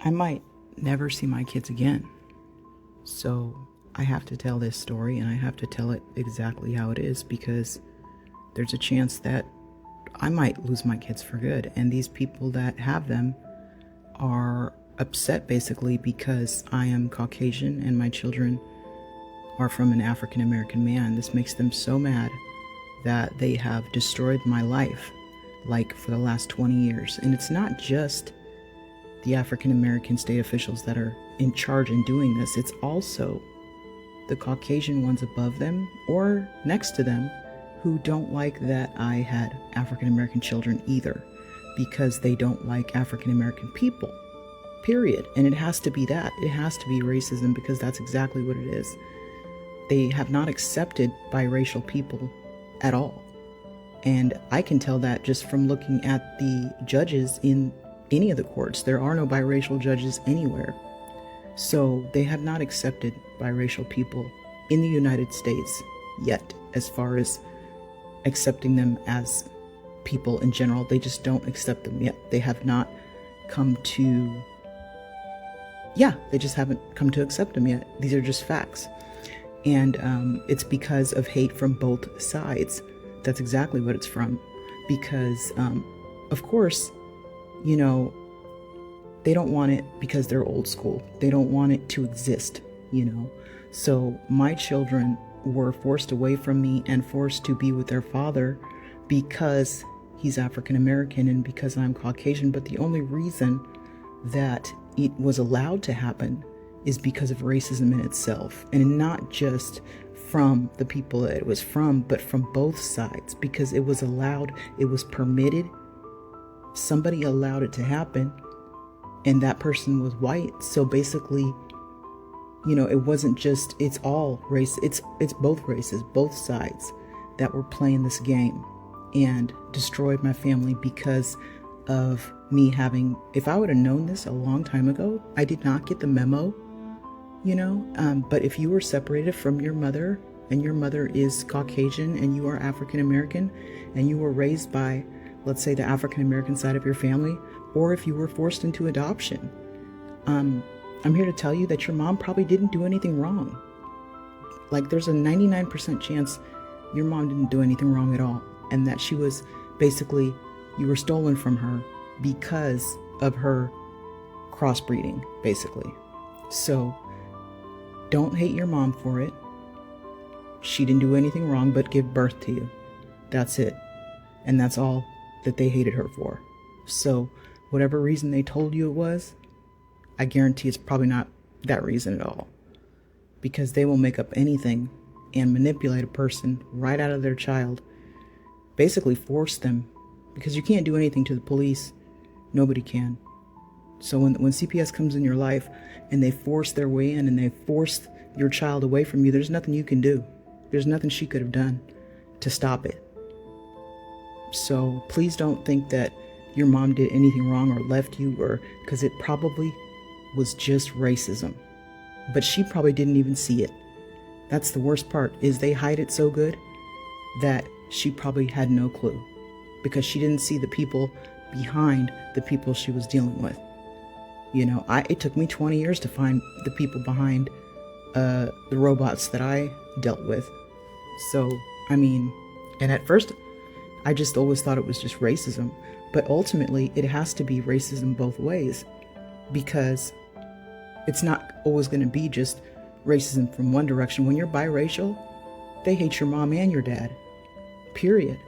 I might never see my kids again. So I have to tell this story, and I have to tell it exactly how it is, because there's a chance that I might lose my kids for good. And these people that have them are upset basically because I am Caucasian and my children are from an African American man. This makes them so mad that they have destroyed my life, like for the last 20 years. And it's not just the African American state officials that are in charge in doing this. It's also the Caucasian ones above them or next to them who don't like that I had African American children either, because they don't like African American people, period. And it has to be that. It has to be racism, because that's exactly what it is. They have not accepted biracial people at all. And I can tell that just from looking at the judges in any of the courts. There are no biracial judges anywhere. So they have not accepted biracial people in the United States yet, as far as accepting them as people in general. They just don't accept them yet. They have not come to, they just haven't come to accept them yet. These are just facts. And it's because of hate from both sides. That's exactly what it's from. Because, of course, they don't want it because they're old school. They don't want it to exist, So my children were forced away from me and forced to be with their father because he's African American and because I'm Caucasian. But the only reason that it was allowed to happen is because of racism in itself, and not just from the people that it was from, but from both sides, because it was allowed, it was permitted. Somebody allowed it to happen, and that person was white. So basically, it wasn't just, it's all race, it's both races, both sides that were playing this game and destroyed my family because of me having, if I would have known this a long time ago, I did not get the memo, but if you were separated from your mother and your mother is Caucasian and you are African American and you were raised by, let's say, the African American side of your family, or if you were forced into adoption, I'm here to tell you that your mom probably didn't do anything wrong. Like, there's a 99% chance your mom didn't do anything wrong at all, and that she was basically, you were stolen from her because of her crossbreeding, basically. So don't hate your mom for it. She didn't do anything wrong but give birth to you. That's it. And that's all that they hated her for. So whatever reason they told you it was, I guarantee it's probably not that reason at all. Because they will make up anything and manipulate a person right out of their child. Basically force them. Because you can't do anything to the police. Nobody can. So when CPS comes in your life and they force their way in and they force your child away from you, there's nothing you can do. There's nothing she could have done to stop it. So please don't think that your mom did anything wrong or left you, or because it probably was just racism. But she probably didn't even see it. That's the worst part, is they hide it so good that she probably had no clue, because she didn't see the people behind the people she was dealing with. It took me 20 years to find the people behind the robots that I dealt with. So, and at first, I just always thought it was just racism. But ultimately, it has to be racism both ways, because it's not always going to be just racism from one direction. When you're biracial, they hate your mom and your dad. Period.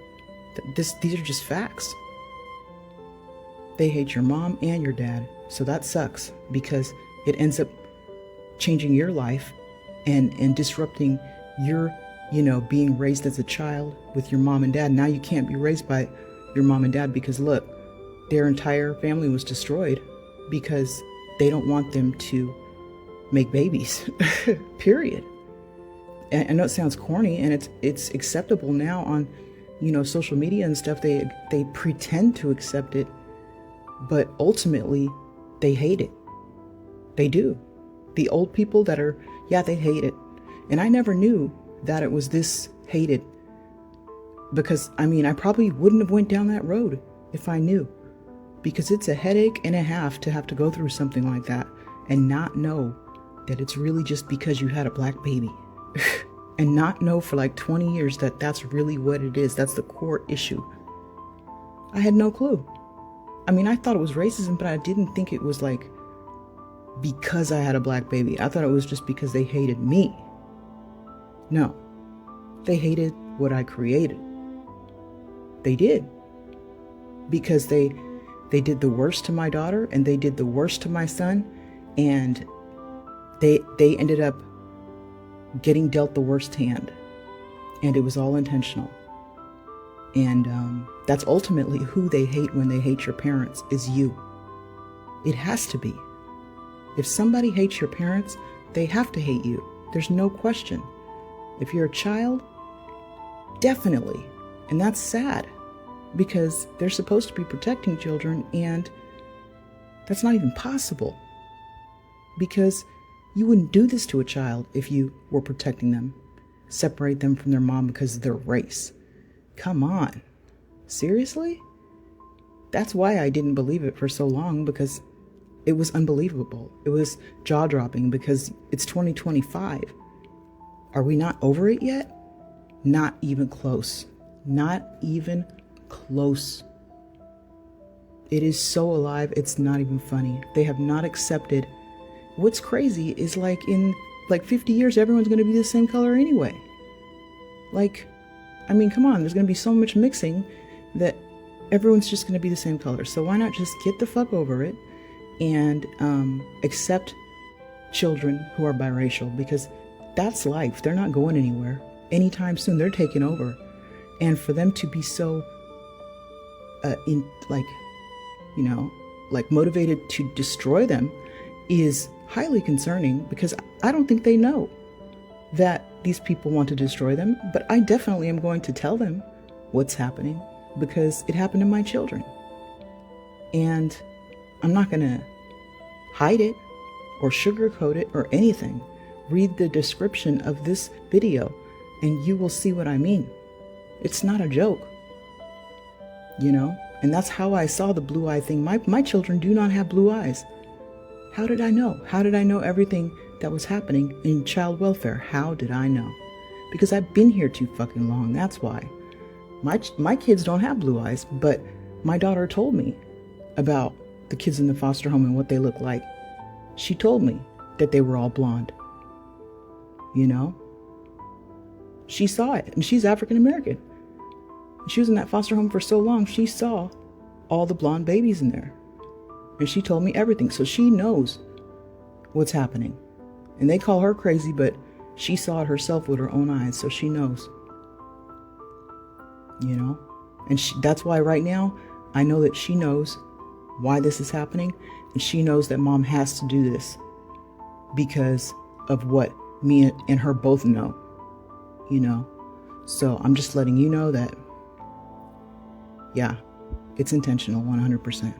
These are just facts. They hate your mom and your dad. So that sucks, because it ends up changing your life and disrupting your, being raised as a child with your mom and dad. Now you can't be raised by your mom and dad because, look, their entire family was destroyed because they don't want them to make babies. Period. And I know it sounds corny, and it's acceptable now on, social media and stuff. They pretend to accept it, but ultimately they hate it. They do. The old people that are, they hate it. And I never knew that it was this hated, because I probably wouldn't have went down that road if I knew. because it's a headache and a half to have to go through something like that and not know that it's really just because you had a black baby. And not know for like 20 years that that's really what it is. That's the core issue. I had no clue. I mean, I thought it was racism, but I didn't think it was like because I had a black baby. I thought it was just because they hated me. No, they hated what I created. They did. Because they did the worst to my daughter and they did the worst to my son, and they ended up getting dealt the worst hand, and it was all intentional. And that's ultimately who they hate when they hate your parents, is you. It has to be. If somebody hates your parents, they have to hate you. There's no question. If you're a child, definitely. And that's sad, because they're supposed to be protecting children, and that's not even possible. Because you wouldn't do this to a child if you were protecting them. Separate them from their mom because of their race. Come on. Seriously? That's why I didn't believe it for so long, because it was unbelievable. It was jaw-dropping, because it's 2025. Are we not over it yet? Not even close. Not even close. It is so alive, it's not even funny. They have not accepted. What's crazy is like in 50 years, everyone's going to be the same color anyway. Like, I mean, come on, there's going to be so much mixing that everyone's just going to be the same color. So why not just get the fuck over it and accept children who are biracial? Because that's life. They're not going anywhere anytime soon. They're taking over. And for them to be so motivated to destroy them is highly concerning, because I don't think they know that these people want to destroy them. But I definitely am going to tell them what's happening, because it happened to my children. And I'm not going to hide it or sugarcoat it or anything. Read the description of this video and you will see what I mean. It's not a joke, you know? And that's how I saw the blue eye thing. My children do not have blue eyes. How did I know? How did I know everything that was happening in child welfare? How did I know? Because I've been here too fucking long. That's why. My kids don't have blue eyes, but my daughter told me about the kids in the foster home and what they look like. She told me that they were all blonde. You know? She saw it, and she's African American. She was in that foster home for so long, she saw all the blonde babies in there. And she told me everything, so she knows what's happening. And they call her crazy, but she saw it herself with her own eyes, so she knows. You know? And that's why right now, I know that she knows why this is happening, and she knows that mom has to do this because of what me and her both know, you know? So I'm just letting you know that, yeah, it's intentional, 100%.